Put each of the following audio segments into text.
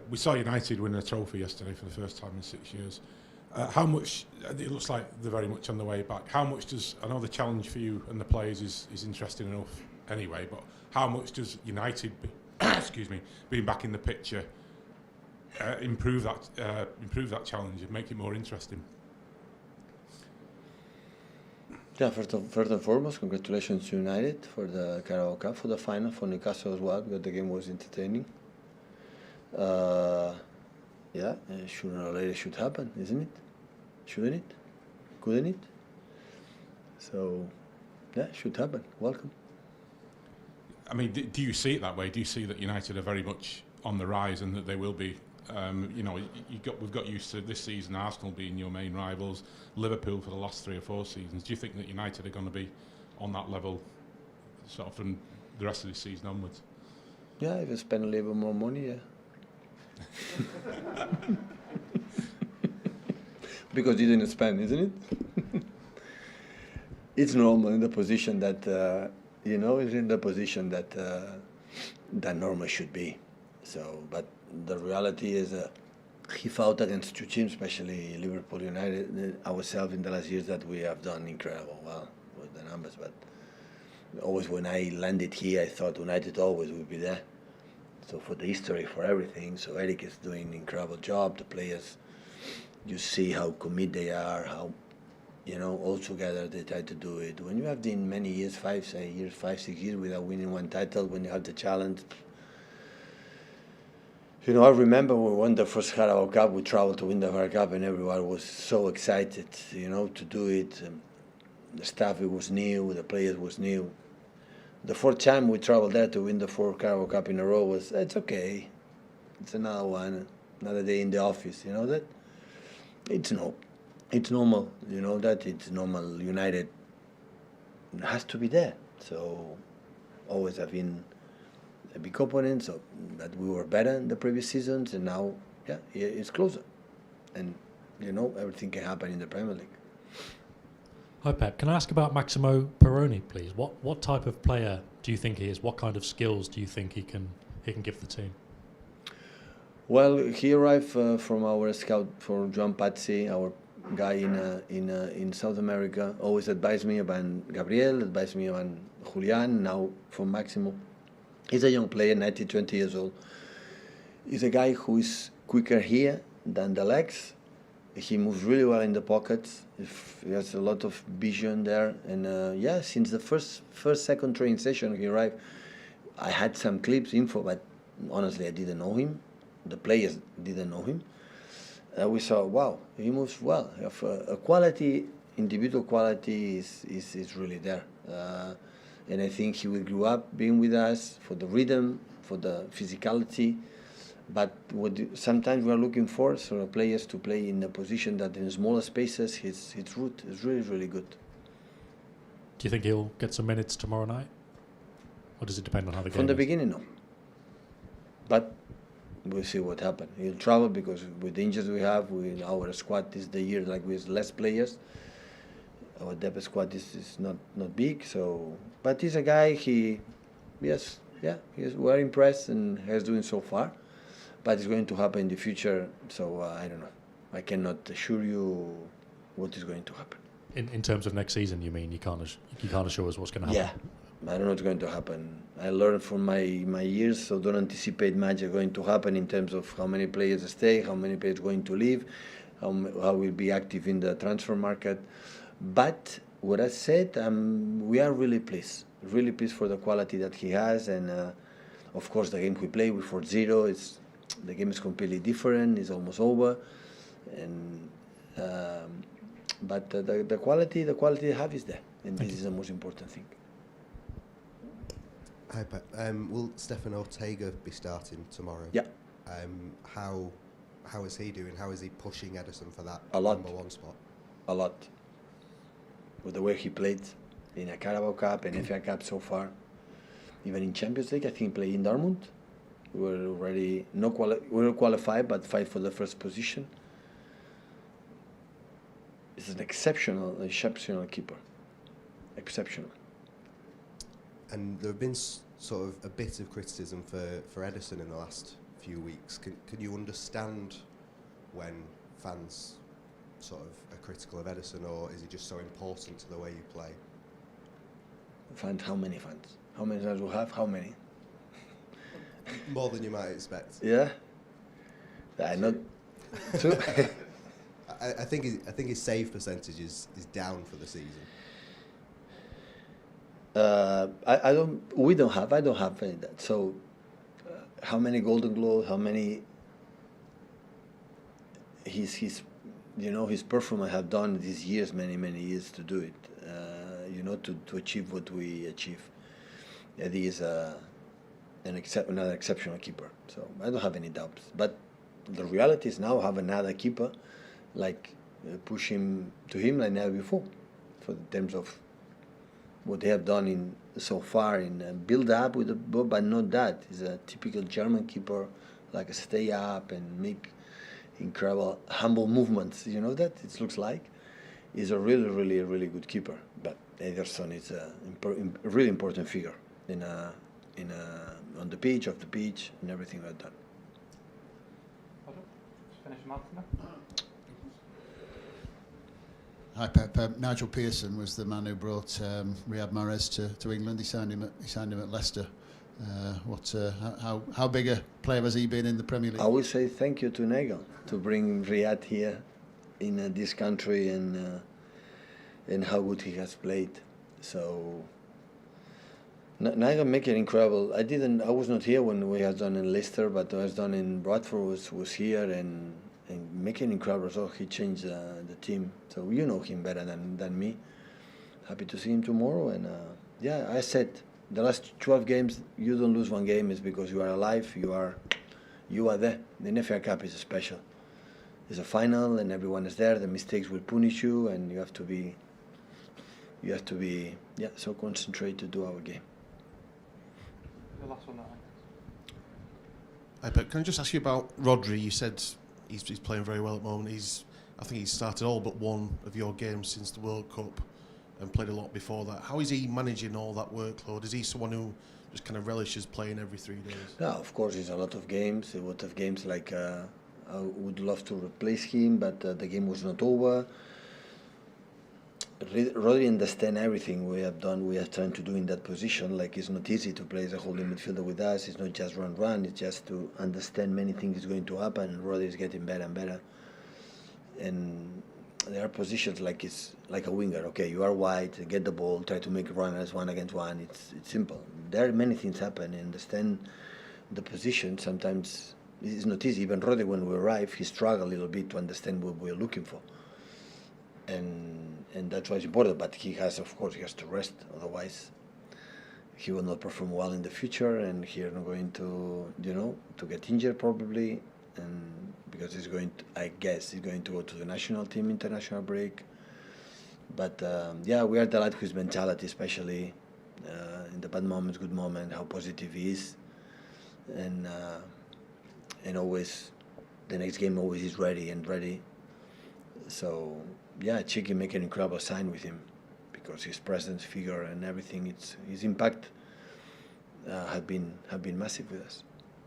We saw United win a trophy yesterday for the first time in 6 years. How much, it looks like they're very much on the way back. How much does, I know the challenge for you and the players is interesting enough anyway, but how much does United, excuse me, being back in the picture, improve that challenge and make it more interesting? Yeah, first and foremost, congratulations to United for the Carabao Cup, for the final, for Newcastle as well, because the game was entertaining. Yeah, sooner or later should happen, isn't it? Shouldn't it? Couldn't it? So, yeah, should happen. Welcome. I mean, do you see it that way? Do you see that United are very much on the rise and that they will be? You know, we've got used to this season Arsenal being your main rivals, Liverpool for the last 3 or 4 seasons. Do you think that United are going to be on that level sort of from the rest of this season onwards? Yeah, if you spend a little bit more money, yeah. Because you didn't spend, isn't it? It's normal in the position that, it's in the position that that normal should be. So, but the reality is he fought against 2 teams, especially Liverpool, United, ourselves in the last years, that we have done incredible well with the numbers. But always when I landed here, I thought United always would be there. So for the history, for everything, so Eric is doing an incredible job. The players, you see how committed they are, how, all together they try to do it. When you have been many years, 5, 6 years without winning one title, when you have the challenge, I remember when we won the first Carabao Cup, we traveled to win the Carabao Cup, and everyone was so excited, to do it. The staff, it was new, the players was new. The 4th time we traveled there to win the 4th Carabao Cup in a row it's okay. It's another one, another day in the office, that? It's normal, that it's normal. United has to be there. So always have been a big opponent, so that we were better in the previous seasons, and now, yeah, it's closer. And, everything can happen in the Premier League. Hi Pep, can I ask about Maximo Perroni, please? What type of player do you think he is? What kind of skills do you think he can give the team? Well, he arrived from our scout for Joan Pazzi, our guy in South America. Always advised me about Gabriel, advised me about Julian, now for Maximo. He's a young player, 20 years old. He's a guy who is quicker here than the legs. He moves really well in the pockets. He has a lot of vision there. And since the first second training session he arrived, I had some clips, info, but honestly I didn't know him. The players didn't know him. We saw, wow, he moves well. A quality, individual quality is really there. And I think he will grow up being with us for the rhythm, for the physicality. But sometimes we are looking for players to play in a position that in smaller spaces, his route is really, really good. Do you think he'll get some minutes tomorrow night? Or does it depend on how the game is? From the beginning, no. But we'll see what happens. He'll travel because with the injuries we have, our squad is the year like with less players. Our depth squad is not big, so. But he's a guy. We're impressed and he's doing so far. But it's going to happen in the future, so I don't know. I cannot assure you what is going to happen. In terms of next season, you mean you can't assure us what's going to happen? Yeah, I don't know what's going to happen. I learned from my years, so don't anticipate much is going to happen in terms of how many players stay, how many players are going to leave, how we'll be active in the transfer market. But what I said, we are really pleased for the quality that he has, and of course the game we play with 4-0, the game is completely different. It's almost over, and but the quality they have is there, and this is the most important thing. Hi Pep. Will Stefan Ortega be starting tomorrow? Yeah. How is he doing? How is he pushing Ederson for that number 1 spot? A lot. With the way he played in a Carabao Cup and FA Cup so far, even in Champions League, I think played in Dortmund. We were already we were qualified, but fight for the first position. He's an exceptional keeper. Exceptional. And there have been sort of a bit of criticism for Ederson in the last few weeks. Can you understand when fans sort of are critical of Ederson, or is he just so important to the way you play? Fans? How many fans? How many fans we have? How many? More than you might expect. Yeah. Not two. I think his save percentage is down for the season. I don't have any of that. So, how many Golden Globes? How many? His performance have done these years, many years to do it. To achieve what we achieve. Eddie is another exceptional keeper. So I don't have any doubts. But the reality is now have another keeper, like push him to him like never before, for the terms of what they have done so far in build up with the ball, but not that. He's a typical German keeper, like a stay up and make incredible humble movements. You know that it looks like. He's a really good keeper. But Ederson is a really important figure on the pitch, off the pitch, and everything like that. Hi Pep. Nigel Pearson was the man who brought Riyad Mahrez to England. He signed him at Leicester. How big a player has he been in the Premier League? I will say thank you to Nagel to bring Riyad here in this country and how good he has played. So Nigel make it incredible. I was not here when we had done in Leicester, but I was done in Bradford was here and making incredible result. He changed the team. So you know him better than me. Happy to see him tomorrow. And I said the last 12 games you don't lose one game is because you are alive. You are there. The NFL Cup is special. It's a final and everyone is there. The mistakes will punish you, and you have to be so concentrated to do our game. The last one. Hi, Pep. Can I just ask you about Rodri? You said he's playing very well at the moment. I think he's started all but one of your games since the World Cup and played a lot before that. How is he managing all that workload? Is he someone who just kind of relishes playing every 3 days? No, of course, it's a lot of games. Like I would love to replace him, but the game was not over. Rodri understand everything we have done. We are trying to do in that position. Like it's not easy to play as a holding midfielder with us. It's not just run. It's just to understand many things is going to happen. And Rodri is getting better and better. And there are positions like it's like a winger. Okay, you are wide, get the ball, try to make runners 1 against 1. It's simple. There are many things happen. And understand the position. Sometimes it's not easy. Even Rodri, when we arrive, he struggled a little bit to understand what we're looking for. And that's why it's important. But he has to rest. Otherwise, he will not perform well in the future, and he's not going to get injured probably. And because he's going to go to the national team international break. But we are delighted with his mentality, especially in the bad moments, good moments, how positive he is, and always the next game always is ready. So Chiqui make an incredible sign with him because his presence, figure, and everything. His impact have been massive with us.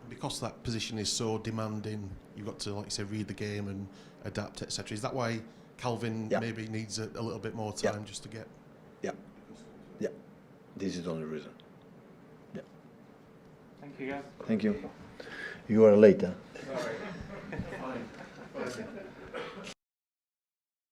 Because that position is so demanding, you've got to, like you say, read the game and adapt, etc. Is that why Calvin maybe needs a little bit more time just to get? Yeah. This is the only reason. Yeah. Thank you, guys. Thank you. You are later. Sorry.